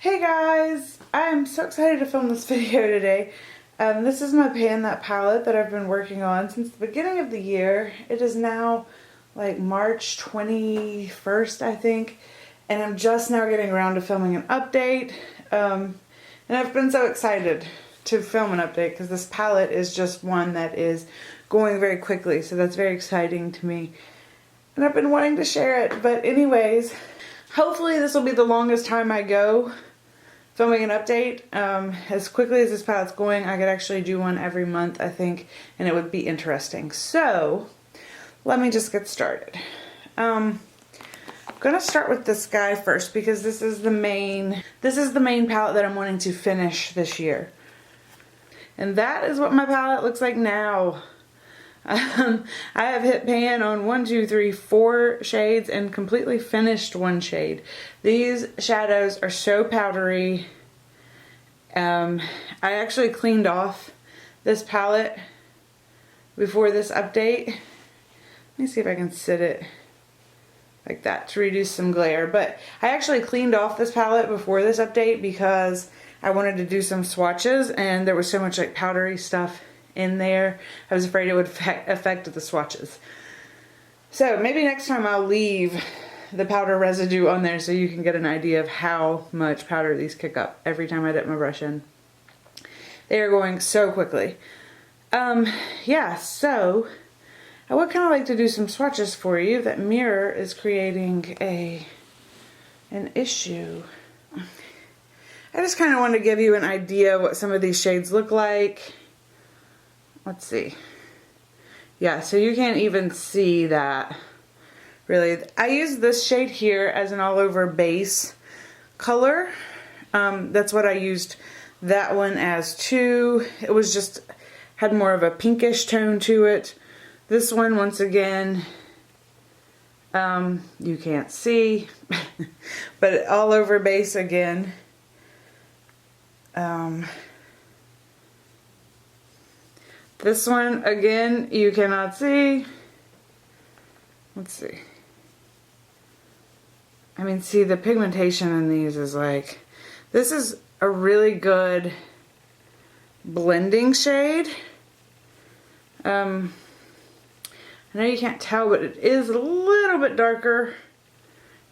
Hey guys! I'm so excited to film this video today. This is my Pan That palette that I've been working on since the beginning of the year. It is now like March 21st, I think, and I'm just now getting around to filming an update. And I've been so excited to film an update because this palette is just one that is going very quickly, so that's very exciting to me. And I've been wanting to share it, but anyways, hopefully this will be the longest time I go filming an update. As quickly as this palette's going, I could actually do one every month, I think, and it would be interesting. So, let me just get started. I'm gonna start with this guy first because this is the main palette that I'm wanting to finish this year. And that is what my palette looks like now. I have hit pan on 4 shades and completely finished one shade. These shadows are so powdery. I actually cleaned off this palette before this update. Let me see if I can sit it like that to reduce some glare. But I actually cleaned off this palette before this update because I wanted to do some swatches and there was so much like powdery stuff in there. I was afraid it would affect the swatches. So maybe next time I'll leave the powder residue on there so you can get an idea of how much powder these kick up every time I dip my brush in. They are going so quickly. Yeah, so I would kind of like to do some swatches for you. That mirror is creating an issue. I just kind of want to give you an idea of what some of these shades look like. Let's see. Yeah, so you can't even see that, really. I use this shade here as an all-over base color. That's what I used that one as too. It was just, had more of a pinkish tone to it. This one, once again, you can't see, but all-over base again. This one, again, you cannot see. Let's see. I mean, see, the pigmentation in these is like, this is a really good blending shade. I know you can't tell, but it is a little bit darker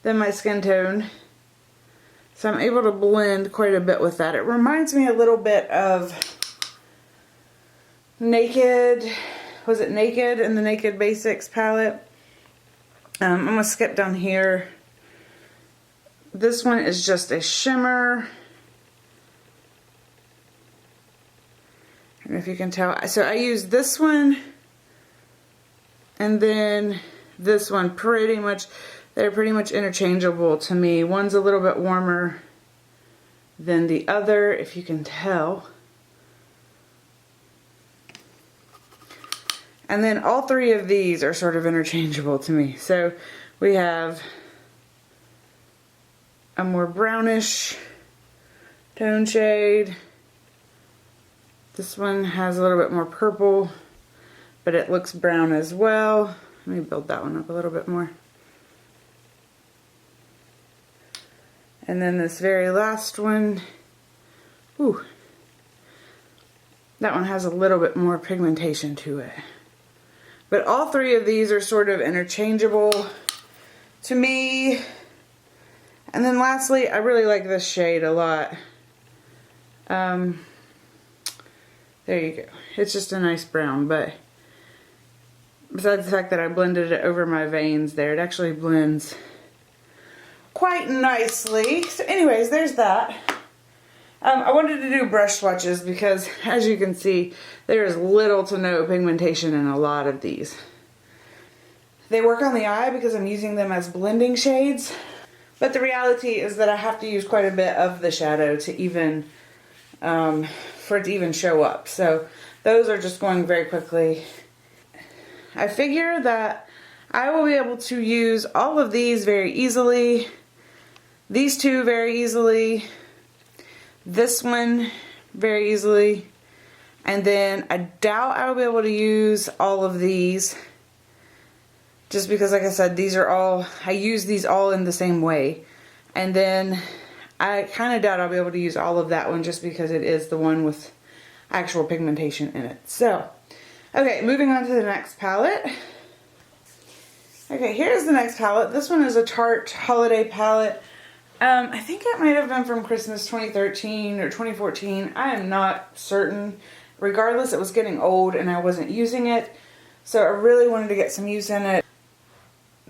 than my skin tone. So I'm able to blend quite a bit with that. It reminds me a little bit of Naked, was it Naked in the Naked Basics palette? I'm going to skip down here. This one is just a shimmer. I don't know if you can tell. So I use this one and then this one pretty much, they're pretty much interchangeable to me. One's a little bit warmer than the other, if you can tell. And then all three of these are sort of interchangeable to me. So we have a more brownish tone shade. This one has a little bit more purple, but it looks brown as well. Let me build that one up a little bit more. And then this very last one, ooh, that one has a little bit more pigmentation to it. But all three of these are sort of interchangeable to me. And then lastly, I really like this shade a lot. There you go. It's just a nice brown, but besides the fact that I blended it over my veins there, it actually blends quite nicely. So anyways, there's that. I wanted to do brush swatches because, as you can see, there is little to no pigmentation in a lot of these. They work on the eye because I'm using them as blending shades, but the reality is that I have to use quite a bit of the shadow to even, for it to even show up. So those are just going very quickly. I figure that I will be able to use all of these very easily, these two very easily, this one very easily, and then I doubt I will be able to use all of these just because, like I said, these are all, I use these all in the same way. And then I kind of doubt I'll be able to use all of that one just because it is the one with actual pigmentation in it. So, okay, moving on to the next palette. Okay, here's the next palette. This one is a Tarte holiday palette. I think it might have been from Christmas 2013 or 2014. I am not certain. Regardless, it was getting old and I wasn't using it. So I really wanted to get some use in it.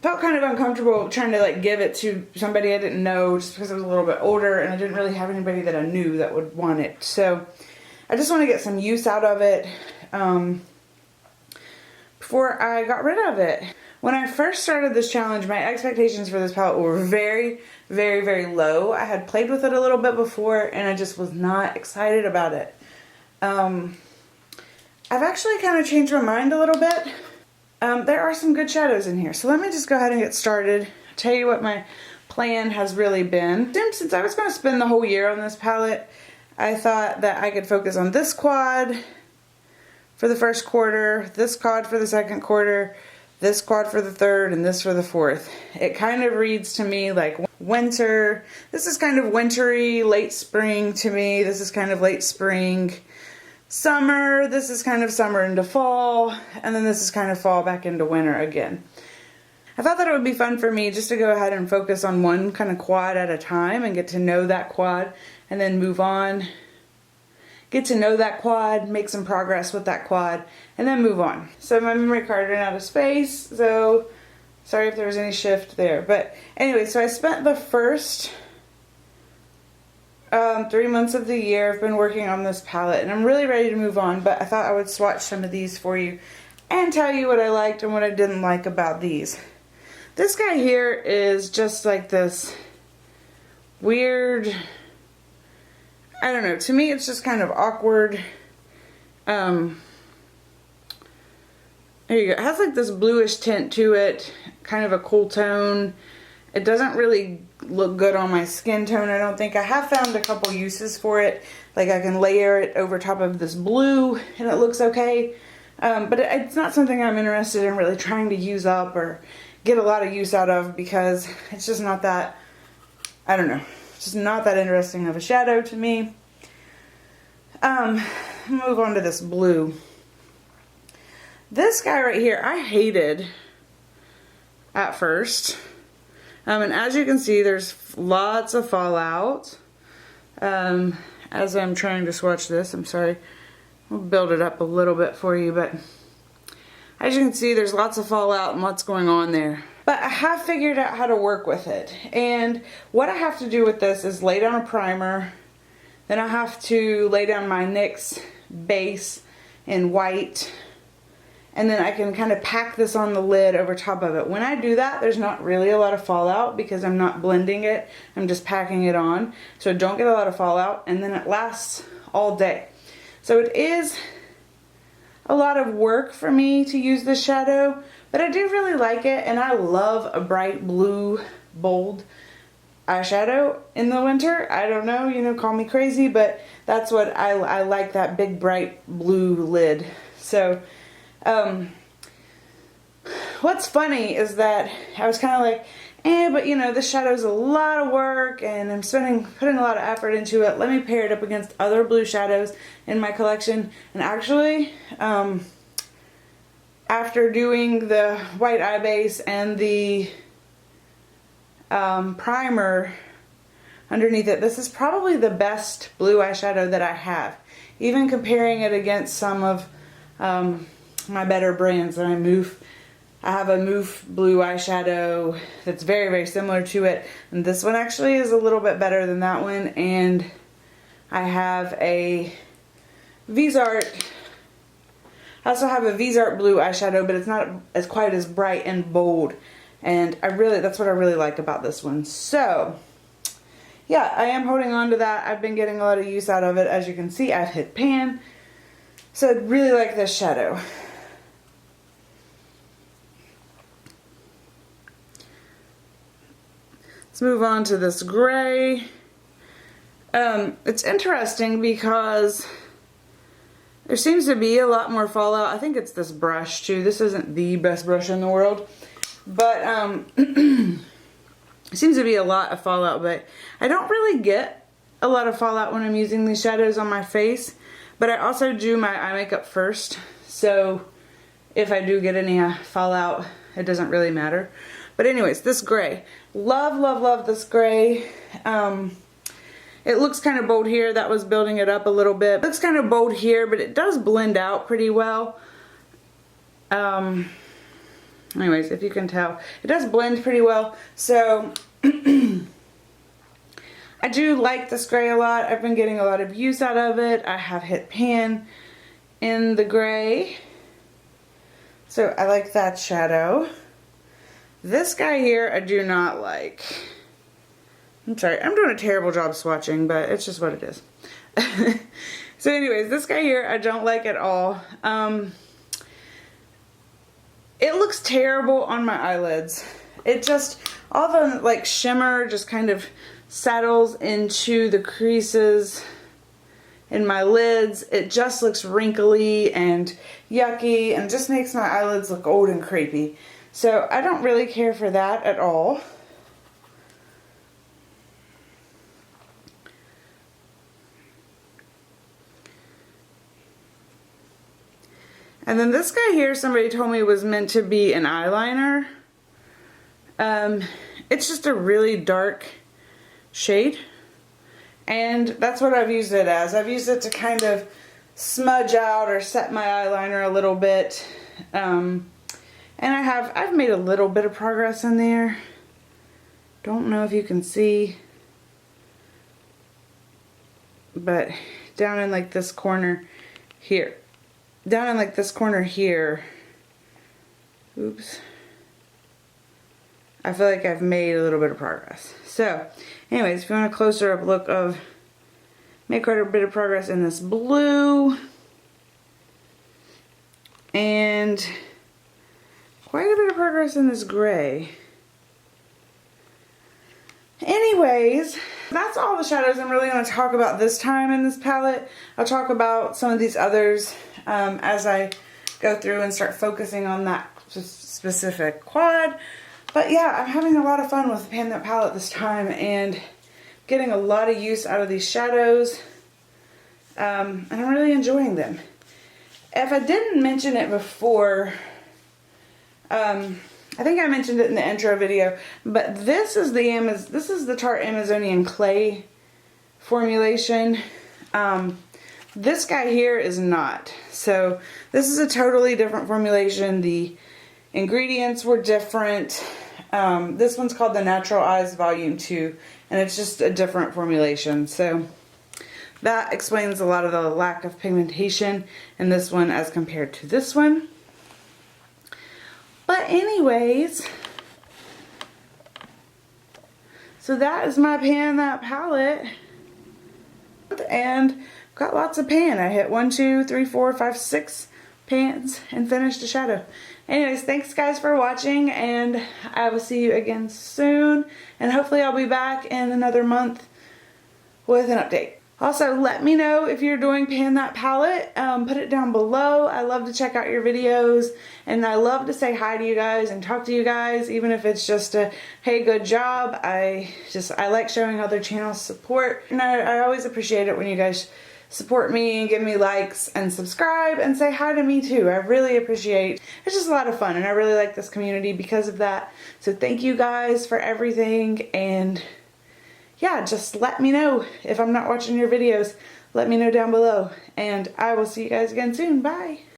Felt kind of uncomfortable trying to like give it to somebody I didn't know just because it was a little bit older and I didn't really have anybody that I knew that would want it. So I just want to get some use out of it before I got rid of it. When I first started this challenge, my expectations for this palette were very, very, very low. I had played with it a little bit before and I just was not excited about it. I've actually kind of changed my mind a little bit. There are some good shadows in here. So let me just go ahead and get started. I'll tell you what my plan has really been. Since I was going to spend the whole year on this palette, I thought that I could focus on this quad for the first quarter, this quad for the second quarter, this quad for the third, and this for the fourth. It kind of reads to me like winter. This is kind of wintry, late spring to me. This is kind of late spring. Summer, this is kind of summer into fall, and then this is kind of fall back into winter again. I thought that it would be fun for me just to go ahead and focus on one kind of quad at a time and get to know that quad and then move on. Get to know that quad, make some progress with that quad, and then move on. So my memory card ran out of space, so sorry if there was any shift there. But anyway, so I spent the first 3 months of the year I've been working on this palette and I'm really ready to move on, but I thought I would swatch some of these for you and tell you what I liked and what I didn't like about these. This guy here is just like this weird, I don't know, to me it's just kind of awkward. There you go. It has like this bluish tint to it, kind of a cool tone. It doesn't really look good on my skin tone, I don't think. I have found a couple uses for it. Like I can layer it over top of this blue and it looks okay. But it's not something I'm interested in really trying to use up or get a lot of use out of because it's just not that, I don't know, it's just not that interesting of a shadow to me. Move on to this blue. This guy right here, I hated at first. And as you can see, there's lots of fallout. As I'm trying to swatch this, I'm sorry. I'll build it up a little bit for you, but as you can see, there's lots of fallout and lots going on there. But I have figured out how to work with it. And what I have to do with this is lay down a primer. Then I have to lay down my NYX base in white. And then I can kind of pack this on the lid over top of it. When I do that, there's not really a lot of fallout because I'm not blending it. I'm just packing it on. So I don't get a lot of fallout. And then it lasts all day. So it is a lot of work for me to use this shadow. But I do really like it. And I love a bright blue, bold eyeshadow in the winter. I don't know, you know, call me crazy. But that's what I like, that big, bright blue lid. So what's funny is that I was kind of like, but you know, this shadow's a lot of work and I'm putting a lot of effort into it. Let me pair it up against other blue shadows in my collection. And actually, after doing the white eye base and the primer underneath it, this is probably the best blue eyeshadow that I have. Even comparing it against some of my better brands that I have a Move blue eyeshadow that's very, very similar to it. And this one actually is a little bit better than that one. And I have a Vizart. I also have a Vizart blue eyeshadow, but it's not as quite as bright and bold. And that's what I really like about this one. So, yeah, I am holding on to that. I've been getting a lot of use out of it. As you can see, I've hit pan. So I really like this shadow. Let's move on to this gray. It's interesting because there seems to be a lot more fallout. I think it's this brush too. This isn't the best brush in the world. But seems to be a lot of fallout, but I don't really get a lot of fallout when I'm using these shadows on my face. But I also do my eye makeup first, so if I do get any fallout, it doesn't really matter. But anyways, this gray. Love, love, love this gray. It looks kind of bold here. That was building it up a little bit. It looks kind of bold here, but it does blend out pretty well. Anyways, if you can tell, it does blend pretty well. So I do like this gray a lot. I've been getting a lot of use out of it. I have hit pan in the gray, so I like that shadow. This guy here I do not like. I'm sorry, I'm doing a terrible job swatching, but it's just what it is. So anyways, this guy here I don't like at all. It looks terrible on my eyelids. It just, all the like shimmer just kind of settles into the creases in my lids. It just looks wrinkly and yucky and just makes my eyelids look old and creepy. So I don't really care for that at all. And then this guy here, somebody told me was meant to be an eyeliner. It's just a really dark shade. And that's what I've used it as. I've used it to kind of smudge out or set my eyeliner a little bit. And I've made a little bit of progress in there. Don't know if you can see. But down in like this corner here. Down in like this corner here, oops, I feel like I've made a little bit of progress. So anyways, if you want a closer up look of, make quite a bit of progress in this blue and quite a bit of progress in this gray. Anyways, that's all the shadows I'm really going to talk about this time in this palette. I'll talk about some of these others as I go through and start focusing on that specific quad. But yeah, I'm having a lot of fun with the Pan That palette this time and getting a lot of use out of these shadows. And I'm really enjoying them. If I didn't mention it before, I think I mentioned it in the intro video, but this is the Tarte Amazonian Clay formulation. This guy here is not. So this is a totally different formulation. The ingredients were different. This one's called the Natural Eyes Volume 2, and it's just a different formulation. So that explains a lot of the lack of pigmentation in this one as compared to this one. But anyways, so that is my Pan That palette. And got lots of pan. I hit 1, 2, 3, 4, 5, 6 pans and finished a shadow. Anyways, thanks guys for watching, and I will see you again soon. And hopefully I'll be back in another month with an update. Also, let me know if you're doing Pan That palette. Put it down below. I love to check out your videos, and I love to say hi to you guys and talk to you guys, even if it's just a, hey, good job. I like showing other channels support, and I always appreciate it when you guys support me and give me likes and subscribe and say hi to me too. I really appreciate, it's just a lot of fun, and I really like this community because of that. So thank you guys for everything, and yeah, just let me know if I'm not watching your videos. Let me know down below, and I will see you guys again soon. Bye.